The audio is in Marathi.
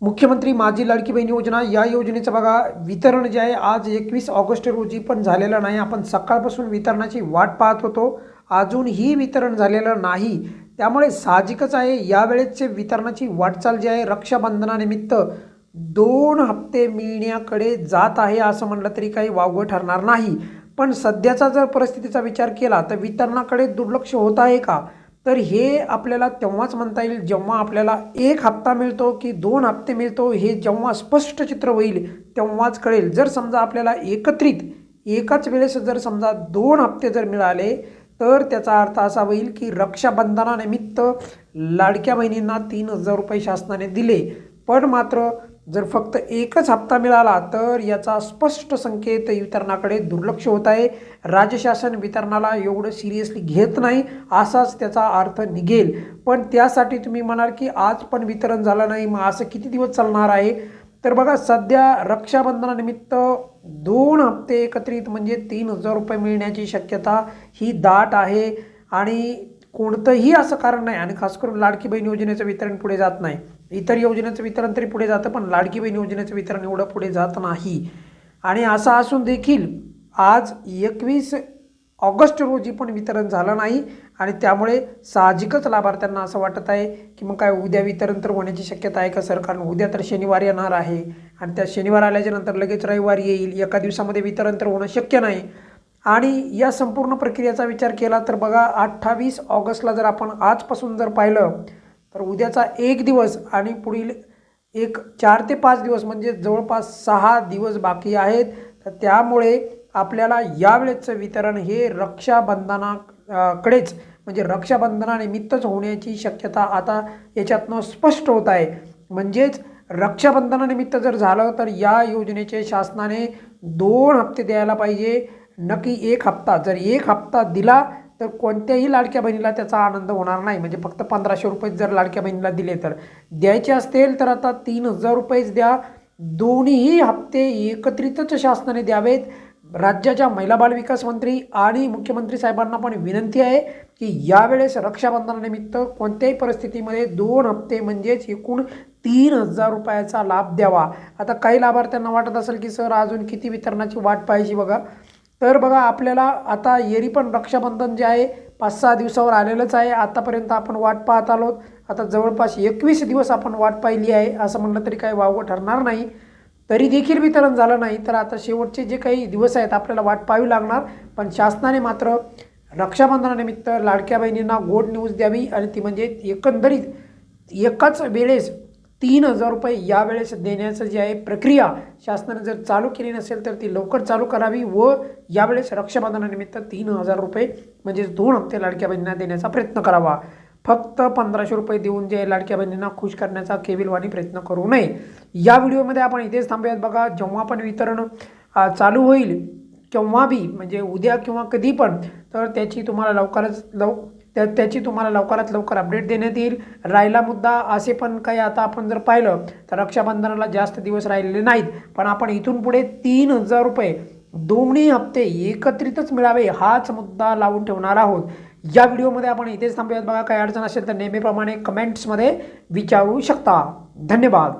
मुख्यमंत्री माझी लाडकी बहीण योजना या योजनेचं बघा वितरण जे आहे आज 21 ऑगस्ट रोजी पण झालेलं नाही। आपण सकाळपासून वितरणाची वाट पाहत होतो, अजूनही वितरण झालेलं नाही। त्यामुळे साहजिकच आहे यावेळेसचे वितरणाची वाटचाल जी आहे रक्षाबंधनानिमित्त 2 हप्ते मिळण्याकडे जात आहे असं म्हटलं तरी काही वावगं ठरणार नाही। पण सध्याचा जर परिस्थितीचा विचार केला तर वितरणाकडे दुर्लक्ष होत आहे का, तर हे आपल्याला तेव्हाच म्हणता येईल जेव्हा आपल्याला 1 हप्ता मिळतो की 2 हप्ते मिळतो हे जेव्हा स्पष्ट चित्र होईल तेव्हाच कळेल। जर समजा आपल्याला एकत्रित एकाच वेळेस जर समजा 2 हप्ते जर मिळाले तर त्याचा अर्थ असा होईल की रक्षाबंधनानिमित्त लाडक्या बहिणींना 3000 रुपये शासनाने दिले। पण मात्र जर फक्त एकच हप्ता मिळाला तर याचा स्पष्ट संकेत वितरणाकडे दुर्लक्ष होत आहे। राज्य शासन वितरणाला एवढं सिरियसली घेत नाही असाच त्याचा अर्थ निघेल। पण त्यासाठी तुम्ही म्हणाल की आज पण वितरण झालं नाही, मग असं किती दिवस चालणार आहे? तर बघा सध्या रक्षाबंधनानिमित्त 2 हप्ते एकत्रित म्हणजे 3000 रुपये मिळण्याची शक्यता ही दाट आहे आणि कोणतंही असं कारण नाही। आणि खास करून लाडकी बहीण योजनेचं वितरण पुढे जात नाही। इतर योजनेचं वितरण तरी पुढे जातं पण लाडकी बहीण योजनेचं वितरण एवढं पुढे जात नाही। आणि असं असून देखील आज 21 ऑगस्ट रोजी पण वितरण झालं नाही आणि त्यामुळे साहजिकच लाभार्थ्यांना असं वाटत आहे की मग काय उद्या वितरण तर होण्याची शक्यता आहे का सर? कारण उद्या तर शनिवार येणार आहे आणि त्या शनिवार आल्याच्या नंतर लगेच रविवार येईल, एका दिवसामध्ये वितरण तर होणं शक्य नाही। आणि या संपूर्ण प्रक्रियेचा विचार केला तर बघा 28 ऑगस्टला जर आपण आजपासून जर पाहिलं तर उद्याचा 1 दिवस आणि पुढील 4 ते 5 दिवस म्हणजे जवळपास 6 दिवस बाकी आहेत। तर त्यामुळे आपल्याला यावेळेचं वितरण हे रक्षाबंधनाकडेच म्हणजे रक्षाबंधनानिमित्तच होण्याची शक्यता आता याच्यातनं स्पष्ट होत आहे। म्हणजेच रक्षाबंधनानिमित्त जर झालं तर या योजनेचे शासनाने 2 हप्ते द्यायला पाहिजे, नक्की 1 हप्ता। जर 1 हप्ता दिला तर कोणत्याही लाडक्या बहिणीला त्याचा आनंद होणार नाही। म्हणजे फक्त 1500 रुपये जर लाडक्या बहिणीला दिले तर द्यायचे असतील तर आता 3000 रुपयेच द्या। दोन्हीही हप्ते एकत्रितच शासनाने द्यावेत। राज्याच्या महिला बाल विकास मंत्री आणि मुख्यमंत्री साहेबांना पण विनंती आहे की यावेळेस रक्षाबंधनानिमित्त कोणत्याही परिस्थितीमध्ये 2 हप्ते म्हणजेच एकूण 3000 रुपयाचा लाभ द्यावा। आता काही लाभार्थ्यांना वाटत असेल की सर अजून किती वितरणाची वाट पाहिजे बघा, तर बघा आपल्याला आता येरी पण रक्षाबंधन जे आहे 5-6 दिवसावर आलेलंच आहे। आतापर्यंत आपण वाट पाहत आलोत, आता जवळपास 21 दिवस आपण वाट पाहिली आहे असं म्हणलं तरी काही वावगं ठरणार नाही। तरी देखील वितरण झालं नाही तर आता शेवटचे जे काही दिवस आहेत आपल्याला वाट पाहावी लागणार। पण शासनाने मात्र रक्षाबंधनानिमित्त लाडक्या बहिणींना गोड न्यूज द्यावी आणि ती म्हणजे एकंदरीत एकाच वेळेस 3000 रुपये यावेळेस देण्याचं जे आहे प्रक्रिया शासनाने जर चालू केली नसेल तर ती लवकर चालू करावी व यावेळेस रक्षाबंधनानिमित्त 3000 रुपये म्हणजे 2 हप्ते लाडक्या बहिणींना देण्याचा प्रयत्न करावा। फक्त 1500 रुपये देऊन जे लाडक्या बहिणींना खुश करण्याचा केविलवाणी प्रयत्न करू नये। या व्हिडिओमध्ये आपण इथेच थांबूयात। बघा जेव्हा पण वितरण चालू होईल केव्हा बी म्हणजे उद्या किंवा कधी पण तर त्याची तुम्हाला लवकरात लवकर अपडेट देण्यात येईल। राहिला मुद्दा असे पण काही आता आपण जर पाहिलं तर रक्षाबंधनाला जास्त दिवस राहिलेले नाहीत, पण आपण इथून पुढे 3000 रुपये दोन्ही हप्ते एकत्रितच मिळावे हाच मुद्दा लावून ठेवणार आहोत। या व्हिडिओमध्ये आपण इथेच थांबूयात। बघा काही अडचण असेल तर नेहमीप्रमाणे कमेंट्समध्ये विचारू शकता। धन्यवाद।